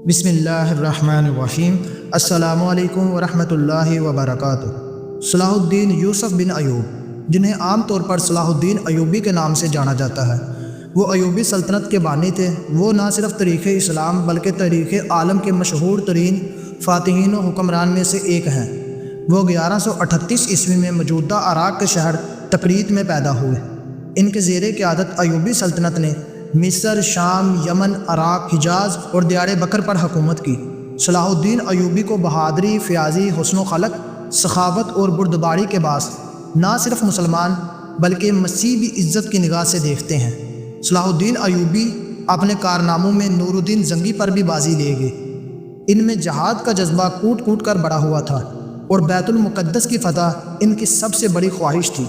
بسم اللہ الرحمن الرحیم۔ السلام علیکم ورحمۃ اللہ وبرکاتہ۔ صلاح الدین یوسف بن ایوب، جنہیں عام طور پر صلاح الدین ایوبی کے نام سے جانا جاتا ہے، وہ ایوبی سلطنت کے بانی تھے۔ وہ نہ صرف تاریخ اسلام بلکہ تاریخ عالم کے مشہور ترین فاتحین و حکمران میں سے ایک ہیں۔ وہ 1138 عیسوی میں موجودہ عراق کے شہر تقریت میں پیدا ہوئے۔ ان کے زیر قیادت ایوبی سلطنت نے مصر، شام، یمن، عراق، حجاز اور دیار بکر پر حکومت کی۔ صلاح الدین ایوبی کو بہادری، فیاضی، حسن و خلق، سخاوت اور بردباری کے باعث نہ صرف مسلمان بلکہ مسیح بھی عزت کی نگاہ سے دیکھتے ہیں۔ صلاح الدین ایوبی اپنے کارناموں میں نور الدین زنگی پر بھی بازی لے گئے۔ ان میں جہاد کا جذبہ کوٹ کوٹ کر بڑا ہوا تھا اور بیت المقدس کی فتح ان کی سب سے بڑی خواہش تھی۔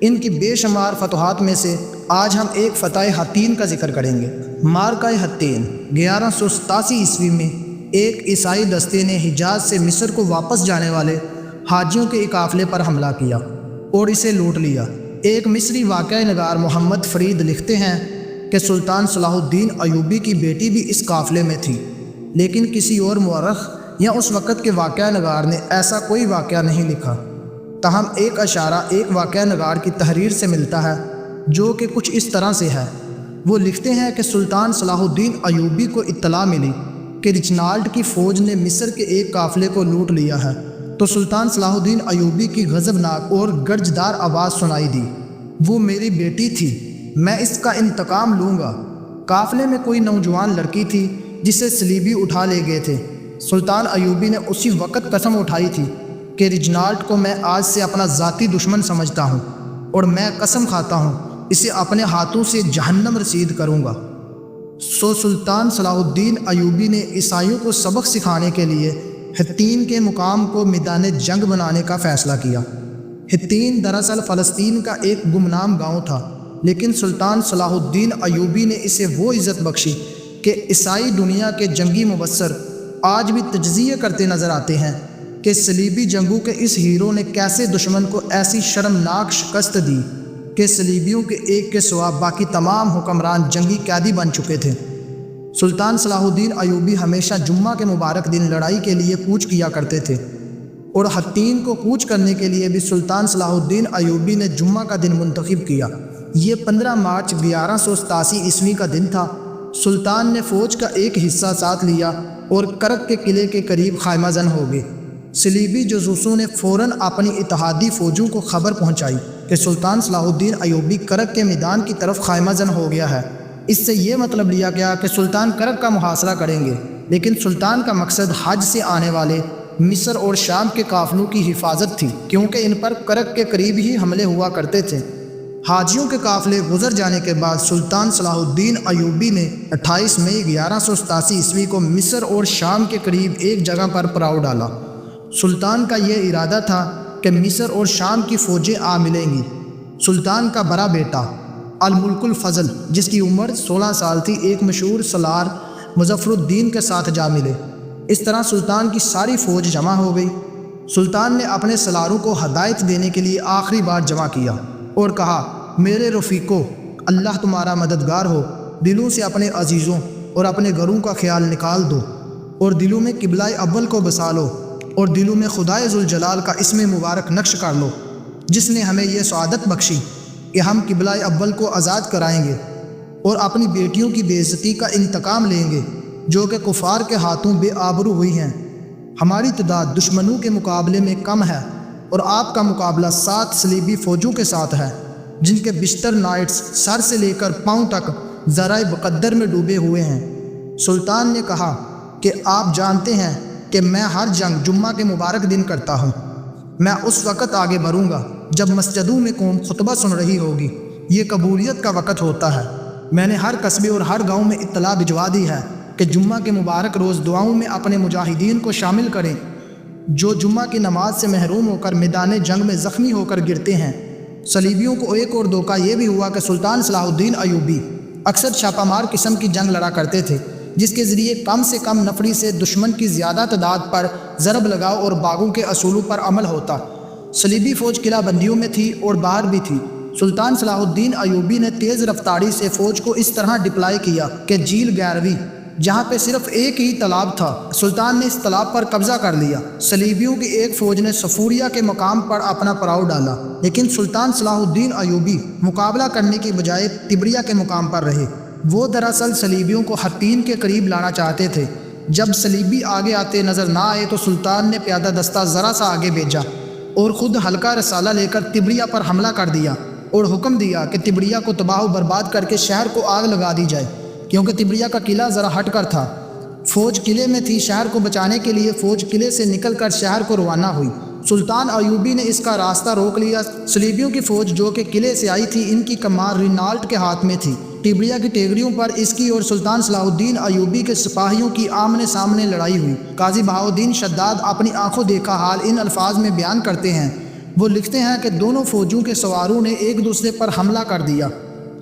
ان کی بے شمار فتوحات میں سے آج ہم ایک فتح حطین کا ذکر کریں گے۔ معرکہ حطین 1187 عیسوی میں ایک عیسائی دستے نے حجاز سے مصر کو واپس جانے والے حاجیوں کے ایک قافلے پر حملہ کیا اور اسے لوٹ لیا۔ ایک مصری واقعہ نگار محمد فرید لکھتے ہیں کہ سلطان صلاح الدین ایوبی کی بیٹی بھی اس قافلے میں تھی، لیکن کسی اور مورخ یا اس وقت کے واقعہ نگار نے ایسا کوئی واقعہ نہیں لکھا۔ تاہم ایک اشارہ ایک واقعہ نگار کی تحریر سے ملتا ہے جو کہ کچھ اس طرح سے ہے۔ وہ لکھتے ہیں کہ سلطان صلاح الدین ایوبی کو اطلاع ملی کہ رچنالڈ کی فوج نے مصر کے ایک قافلے کو لوٹ لیا ہے، تو سلطان صلاح الدین ایوبی کی غضبناک اور گرجدار آواز سنائی دی، وہ میری بیٹی تھی، میں اس کا انتقام لوں گا۔ قافلے میں کوئی نوجوان لڑکی تھی جسے صلیبی اٹھا لے گئے تھے۔ سلطان ایوبی نے اسی وقت قسم اٹھائی تھی کہ رچنالڈ کو میں آج سے اپنا ذاتی دشمن سمجھتا ہوں اور میں قسم کھاتا ہوں اسے اپنے ہاتھوں سے جہنم رسید کروں گا۔ سلطان صلاح الدین ایوبی نے عیسائیوں کو سبق سکھانے کے لیے حطین کے مقام کو میدان جنگ بنانے کا فیصلہ کیا۔ حطین دراصل فلسطین کا ایک گمنام گاؤں تھا، لیکن سلطان صلاح الدین ایوبی نے اسے وہ عزت بخشی کہ عیسائی دنیا کے جنگی مبصر آج بھی تجزیہ کرتے نظر آتے ہیں کہ صلیبی جنگوں کے اس ہیرو نے کیسے دشمن کو ایسی شرمناک شکست دی کہ صلیبیوں کے ایک کے سوا باقی تمام حکمران جنگی قیدی بن چکے تھے۔ سلطان صلاح الدین ایوبی ہمیشہ جمعہ کے مبارک دن لڑائی کے لیے کوچ کیا کرتے تھے، اور حطین کو کوچ کرنے کے لیے بھی سلطان صلاح الدین ایوبی نے جمعہ کا دن منتخب کیا۔ یہ 15 مارچ 1187 عیسوی کا دن تھا۔ سلطان نے فوج کا ایک حصہ ساتھ لیا اور کرک کے قلعے کے قریب خیمہ زن ہو گئے۔ صلیبی جاسوسوں نے فوراً اپنی اتحادی فوجوں کو خبر پہنچائی کہ سلطان صلاح الدین ایوبی کرک کے میدان کی طرف خیمہ زن ہو گیا ہے۔ اس سے یہ مطلب لیا گیا کہ سلطان کرک کا محاصرہ کریں گے، لیکن سلطان کا مقصد حج سے آنے والے مصر اور شام کے قافلوں کی حفاظت تھی، کیونکہ ان پر کرک کے قریب ہی حملے ہوا کرتے تھے۔ حاجیوں کے قافلے گزر جانے کے بعد سلطان صلاح الدین ایوبی نے 28 مئی 1187 عیسوی کو مصر اور شام کے قریب ایک جگہ پر پڑاؤ ڈالا۔ سلطان کا یہ ارادہ تھا کہ مصر اور شام کی فوجیں آ ملیں گی۔ سلطان کا بڑا بیٹا الملک الفضل، جس کی عمر 16 سال تھی، ایک مشہور سالار مظفر الدین کے ساتھ جا ملے۔ اس طرح سلطان کی ساری فوج جمع ہو گئی۔ سلطان نے اپنے سالاروں کو ہدایت دینے کے لیے آخری بار جمع کیا اور کہا، میرے رفیقو، اللہ تمہارا مددگار ہو، دلوں سے اپنے عزیزوں اور اپنے گھروں کا خیال نکال دو اور دلوں میں قبلہ اول کو بسا لو اور دلوں میں خدائے ذوالجلال کا اسم مبارک نقش کر لو، جس نے ہمیں یہ سعادت بخشی کہ ہم قبلہ اول کو آزاد کرائیں گے اور اپنی بیٹیوں کی بے عزتی کا انتقام لیں گے جو کہ کفار کے ہاتھوں بے آبرو ہوئی ہیں۔ ہماری تعداد دشمنوں کے مقابلے میں کم ہے اور آپ کا مقابلہ 7 صلیبی فوجوں کے ساتھ ہے، جن کے بیشتر نائٹس سر سے لے کر پاؤں تک ذرائع مقدر میں ڈوبے ہوئے ہیں۔ سلطان نے کہا کہ آپ جانتے ہیں کہ میں ہر جنگ جمعہ کے مبارک دن کرتا ہوں۔ میں اس وقت آگے بڑھوں گا جب مسجدوں میں قوم خطبہ سن رہی ہوگی۔ یہ قبولیت کا وقت ہوتا ہے۔ میں نے ہر قصبے اور ہر گاؤں میں اطلاع بھجوا دی ہے کہ جمعہ کے مبارک روز دعاؤں میں اپنے مجاہدین کو شامل کریں جو جمعہ کی نماز سے محروم ہو کر میدان جنگ میں زخمی ہو کر گرتے ہیں۔ صلیبیوں کو ایک اور دھوکہ یہ بھی ہوا کہ سلطان صلاح الدین ایوبی اکثر چھاپہ مار قسم کی جنگ لڑا کرتے تھے، جس کے ذریعے کم سے کم نفری سے دشمن کی زیادہ تعداد پر ضرب لگاؤ اور باغوں کے اصولوں پر عمل ہوتا۔ صلیبی فوج قلعہ بندیوں میں تھی اور باہر بھی تھی۔ سلطان صلاح الدین ایوبی نے تیز رفتاری سے فوج کو اس طرح ڈپلائی کیا کہ جھیل گیروی جہاں پہ صرف ایک ہی تالاب تھا۔ سلطان نے اس تالاب پر قبضہ کر لیا۔ صلیبیوں کی ایک فوج نے صفوریہ کے مقام پر اپنا پڑاؤ ڈالا، لیکن سلطان صلاح الدین ایوبی مقابلہ کرنے کی بجائے تبریہ کے مقام پر رہے۔ وہ دراصل صلیبیوں کو حطین کے قریب لانا چاہتے تھے۔ جب صلیبی آگے آتے نظر نہ آئے تو سلطان نے پیادہ دستہ ذرا سا آگے بھیجا اور خود ہلکا رسالہ لے کر تبریہ پر حملہ کر دیا اور حکم دیا کہ تبریہ کو تباہ و برباد کر کے شہر کو آگ لگا دی جائے، کیونکہ تبریہ کا قلعہ ذرا ہٹ کر تھا۔ فوج قلعے میں تھی۔ شہر کو بچانے کے لیے فوج قلعے سے نکل کر شہر کو روانہ ہوئی۔ سلطان ایوبی نے اس کا راستہ روک لیا۔ صلیبیوں کی فوج جو کہ قلعے سے آئی تھی، ان کی کمان رینالٹ کے ہاتھ میں تھی۔ تبریہ کی ٹیگریوں پر اس کی اور سلطان صلاح الدین ایوبی کے سپاہیوں کی آمنے سامنے لڑائی ہوئی۔ قاضی بہاؤالدین شداد اپنی آنکھوں دیکھا حال ان الفاظ میں بیان کرتے ہیں۔ وہ لکھتے ہیں کہ دونوں فوجوں کے سواروں نے ایک دوسرے پر حملہ کر دیا۔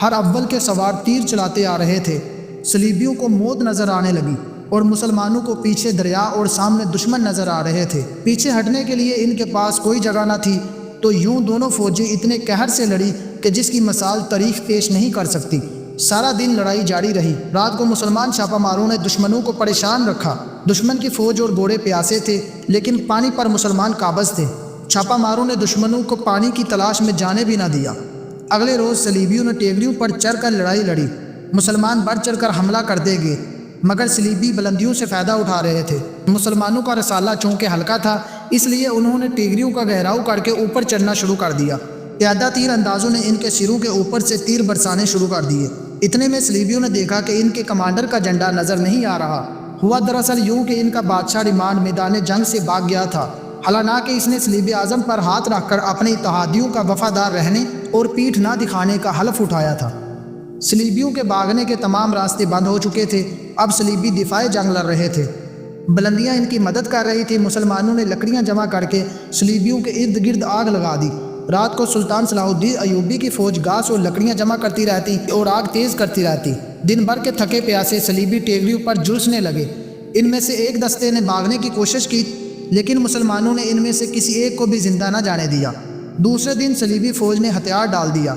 ہر اول کے سوار تیر چلاتے آ رہے تھے۔ صلیبیوں کو موت نظر آنے لگی اور مسلمانوں کو پیچھے دریا اور سامنے دشمن نظر آ رہے تھے۔ پیچھے ہٹنے کے لیے ان کے پاس کوئی جگہ نہ تھی، تو یوں دونوں فوجیں اتنے قہر سے لڑی کہ جس کی مثال تاریخ پیش نہیں کر سکتی۔ سارا دن لڑائی جاری رہی۔ رات کو مسلمان چھاپہ ماروں نے دشمنوں کو پریشان رکھا۔ دشمن کی فوج اور گھوڑے پیاسے تھے، لیکن پانی پر مسلمان قابض تھے۔ چھاپہ ماروں نے دشمنوں کو پانی کی تلاش میں جانے بھی نہ دیا۔ اگلے روز صلیبیوں نے ٹیگریوں پر چڑھ کر لڑائی لڑی۔ مسلمان بڑھ چڑھ کر حملہ کرتے گئے، مگر صلیبی بلندیوں سے فائدہ اٹھا رہے تھے۔ مسلمانوں کا رسالہ چونکہ ہلکا تھا، اس لیے انہوں نے ٹیگریوں کا گہراؤ کر کے اوپر چڑھنا شروع کر دیا۔ پیادہ تیر اندازوں نے ان کے سروں کے اوپر سے تیر برسانے شروع کر دیے۔ اتنے میں صلیبیوں نے دیکھا کہ ان کے کمانڈر کا جھنڈا نظر نہیں آ رہا۔ ہوا دراصل یوں کہ ان کا بادشاہ ریمانڈ میدان جنگ سے بھاگ گیا تھا، حالانکہ اس نے صلیب اعظم پر ہاتھ رکھ کر اپنے اتحادیوں کا وفادار رہنے اور پیٹھ نہ دکھانے کا حلف اٹھایا تھا۔ صلیبیوں کے بھاگنے کے تمام راستے بند ہو چکے تھے۔ اب صلیبی دفاع جنگ لڑ رہے تھے۔ بلندیاں ان کی مدد کر رہی تھی۔ مسلمانوں نے لکڑیاں جمع کر کے صلیبیوں کے ارد گرد آگ لگا دی۔ رات کو سلطان صلاح الدین ایوبی کی فوج گھاس اور لکڑیاں جمع کرتی رہتی اور آگ تیز کرتی رہتی۔ دن بھر کے تھکے پیاسے صلیبی ٹیگریوں پر جھلسنے لگے۔ ان میں سے ایک دستے نے بھاگنے کی کوشش کی، لیکن مسلمانوں نے ان میں سے کسی ایک کو بھی زندہ نہ جانے دیا۔ دوسرے دن صلیبی فوج نے ہتھیار ڈال دیا۔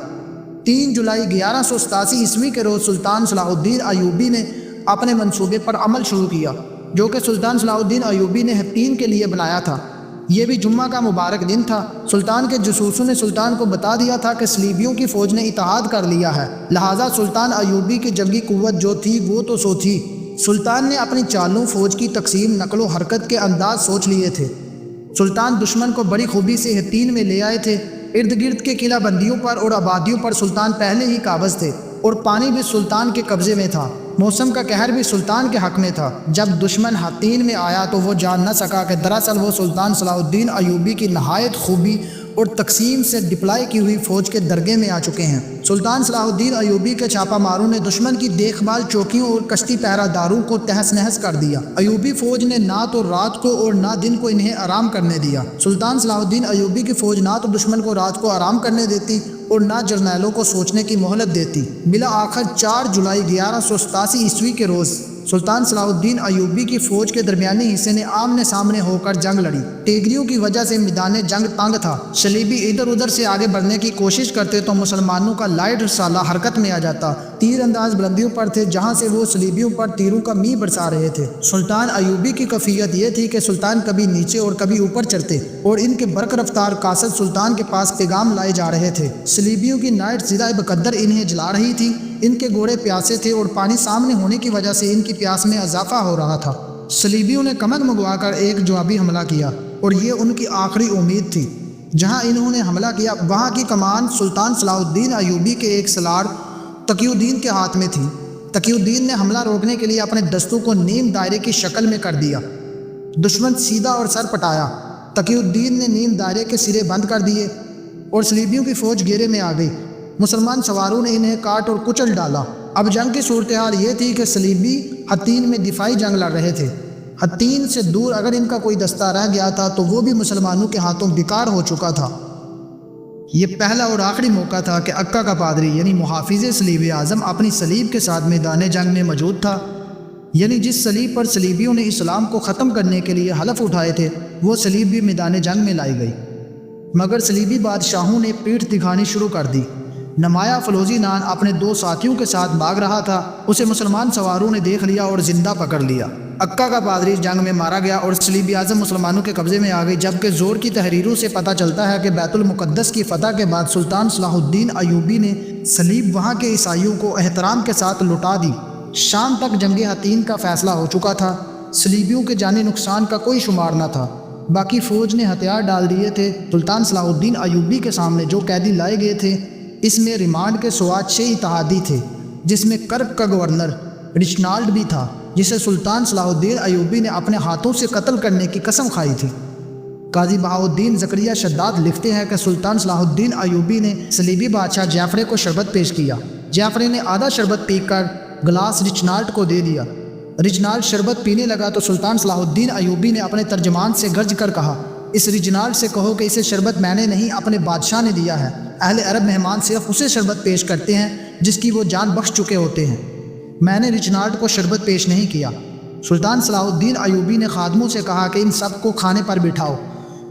3 جولائی 1187 عیسوی کے روز سلطان صلاح الدین ایوبی نے اپنے منصوبے پر عمل شروع کیا، جو کہ سلطان صلاح الدین ایوبی نے حطین کے لیے بنایا تھا۔ یہ بھی جمعہ کا مبارک دن تھا۔ سلطان کے جاسوسوں نے سلطان کو بتا دیا تھا کہ صلیبیوں کی فوج نے اتحاد کر لیا ہے، لہٰذا سلطان ایوبی کی جنگی قوت جو تھی وہ تو سو تھی۔ سلطان نے اپنی چالوں، فوج کی تقسیم، نقل و حرکت کے انداز سوچ لیے تھے۔ سلطان دشمن کو بڑی خوبی سے حطین میں لے آئے تھے۔ ارد گرد کے قلعہ بندیوں پر اور آبادیوں پر سلطان پہلے ہی قابض تھے اور پانی بھی سلطان کے قبضے میں تھا۔ موسم کا قہر بھی سلطان کے حق میں تھا۔ جب دشمن حطین میں آیا تو وہ جان نہ سکا کہ دراصل وہ سلطان صلاح الدین ایوبی کی نہایت خوبی اور تقسیم سے ڈپلائی کی ہوئی فوج کے درگے میں آ چکے ہیں۔ سلطان صلاح الدین ایوبی کے چھاپہ ماروں نے دشمن کی دیکھ بھال چوکیوں اور کشتی پہرہ داروں کو تہس نہس کر دیا۔ ایوبی فوج نے نہ تو رات کو اور نہ دن کو انہیں آرام کرنے دیا۔ سلطان صلاح الدین ایوبی کی فوج نہ تو دشمن کو رات کو آرام کرنے دیتی اور نہ جرنیلوں کو سوچنے کی مہلت دیتی۔ بالآخر 4 جولائی 1187 عیسوی کے روز سلطان صلاح الدین ایوبی کی فوج کے درمیانی حصے نے آمنے سامنے ہو کر جنگ لڑی۔ ٹیگریوں کی وجہ سے میدان جنگ تنگ تھا۔ صلیبی ادھر ادھر سے آگے بڑھنے کی کوشش کرتے تو مسلمانوں کا لائٹ رسالہ حرکت میں آ جاتا۔ تیر انداز بلندیوں پر تھے، جہاں سے وہ صلیبیوں پر تیروں کا می برسا رہے تھے۔ سلطان ایوبی کی کیفیت یہ تھی کہ سلطان کبھی نیچے اور کبھی اوپر چڑھتے اور ان کے برق رفتار قاصد سلطان کے پاس پیغام لائے جا رہے تھے۔ صلیبیوں کی نائٹ زدہ بقدر انہیں جلا رہی تھی۔ ان کے گھوڑے پیاسے تھے اور پانی سامنے ہونے کی وجہ سے ان کی پیاس میں اضافہ ہو رہا تھا۔ صلیبیوں نے کمک منگوا کر ایک جوابی حملہ کیا اور یہ ان کی آخری امید تھی۔ جہاں انہوں نے حملہ کیا وہاں کی کمان سلطان صلاح الدین ایوبی کے ایک سالار تقی الدین کے ہاتھ میں تھی۔ تقی الدین نے حملہ روکنے کے لیے اپنے دستوں کو نیم دائرے کی شکل میں کر دیا۔ دشمن سیدھا اور سر پٹایا۔ تقی الدین نے نیم دائرے کے سرے بند کر دیے اور صلیبیوں کی فوج گھیرے میں آ گئی۔ مسلمان سواروں نے انہیں کاٹ اور کچل ڈالا۔ اب جنگ کی صورتحال یہ تھی کہ صلیبی حطین میں دفاعی جنگ لڑ رہے تھے۔ حطین سے دور اگر ان کا کوئی دستہ رہ گیا تھا تو وہ بھی مسلمانوں کے ہاتھوں بیکار ہو چکا تھا۔ یہ پہلا اور آخری موقع تھا کہ اکا کا پادری یعنی محافظ صلیب اعظم اپنی صلیب کے ساتھ میدان جنگ میں موجود تھا۔ یعنی جس صلیب پر صلیبیوں نے اسلام کو ختم کرنے کے لیے حلف اٹھائے تھے وہ صلیب بھی میدان جنگ میں لائی گئی، مگر صلیبی بادشاہوں نے پیٹھ دکھانی شروع کر دی۔ نمایاں فلوزی نان اپنے 2 ساتھیوں کے ساتھ بھاگ رہا تھا۔ اسے مسلمان سواروں نے دیکھ لیا اور زندہ پکڑ لیا۔ عکا کا پادری جنگ میں مارا گیا اور صلیب اعظم مسلمانوں کے قبضے میں آ گئی، جبکہ زور کی تحریروں سے پتہ چلتا ہے کہ بیت المقدس کی فتح کے بعد سلطان صلاح الدین ایوبی نے صلیب وہاں کے عیسائیوں کو احترام کے ساتھ لوٹا دی۔ شام تک جنگ حطین کا فیصلہ ہو چکا تھا۔ صلیبیوں کے جانی نقصان کا کوئی شمار نہ تھا۔ باقی فوج نے ہتھیار ڈال دیے تھے۔ سلطان صلاح الدین ایوبی کے سامنے جو قیدی لائے گئے تھے، اس میں ریمانڈ کے سوا 6 اتحادی تھے، جس میں کرب کا گورنر رچنالڈ بھی تھا، جسے سلطان صلاح الدین ایوبی نے اپنے ہاتھوں سے قتل کرنے کی قسم کھائی تھی۔ قاضی بہاؤالدین زکریا شداد لکھتے ہیں کہ سلطان صلاح الدین ایوبی نے صلیبی بادشاہ جعفر کو شربت پیش کیا۔ جعفر نے آدھا شربت پی کر گلاس رچنالڈ کو دے دیا۔ رچنالڈ شربت پینے لگا تو سلطان صلاح الدین ایوبی نے اپنے ترجمان سے گرج کر کہا، اس رچنالڈ سے کہو کہ اسے شربت میں نے نہیں، اپنے بادشاہ نے دیا ہے۔ اہل عرب مہمان صرف اسے شربت پیش کرتے ہیں جس کی وہ جان بخش چکے ہوتے ہیں۔ میں نے رچنالڈ کو شربت پیش نہیں کیا۔ سلطان صلاح الدین ایوبی نے خادموں سے کہا کہ ان سب کو کھانے پر بٹھاؤ۔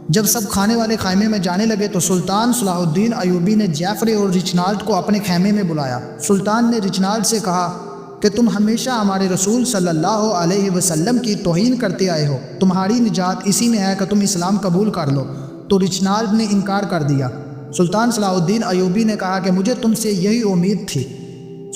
جب سب کھانے والے خیمے میں جانے لگے تو سلطان صلاح الدین ایوبی نے جعفر اور رچنالڈ کو اپنے خیمے میں بلایا۔ سلطان نے رچنالڈ سے کہا کہ تم ہمیشہ ہمارے رسول صلی اللہ علیہ وسلم کی توہین کرتے آئے ہو، تمہاری نجات اسی میں ہے کہ تم اسلام قبول کر لو۔ تو رچنالڈ نے انکار کر دیا۔ سلطان صلاح الدین ایوبی نے کہا کہ مجھے تم سے یہی امید تھی۔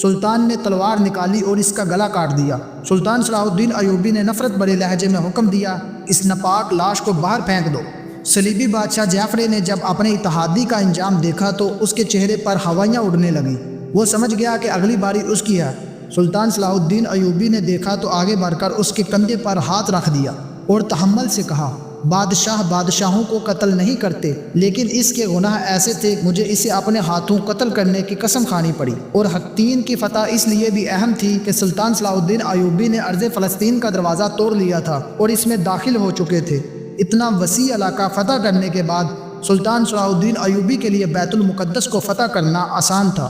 سلطان نے تلوار نکالی اور اس کا گلا کاٹ دیا۔ سلطان صلاح الدین ایوبی نے نفرت بھرے لہجے میں حکم دیا، اس ناپاک لاش کو باہر پھینک دو۔ صلیبی بادشاہ جعفر نے جب اپنے اتحادی کا انجام دیکھا تو اس کے چہرے پر ہوائیاں اڑنے لگیں۔ وہ سمجھ گیا کہ اگلی باری اس کی ہے۔ سلطان صلاح الدین ایوبی نے دیکھا تو آگے بڑھ کر اس کے کندھے پر ہاتھ رکھ دیا اور تحمل سے کہا، بادشاہ بادشاہوں کو قتل نہیں کرتے، لیکن اس کے گناہ ایسے تھے مجھے اسے اپنے ہاتھوں قتل کرنے کی قسم کھانی پڑی۔ اور حطین کی فتح اس لیے بھی اہم تھی کہ سلطان صلاح الدین ایوبی نے ارض فلسطین کا دروازہ توڑ لیا تھا اور اس میں داخل ہو چکے تھے۔ اتنا وسیع علاقہ فتح کرنے کے بعد سلطان صلاح الدین ایوبی کے لیے بیت المقدس کو فتح کرنا آسان تھا۔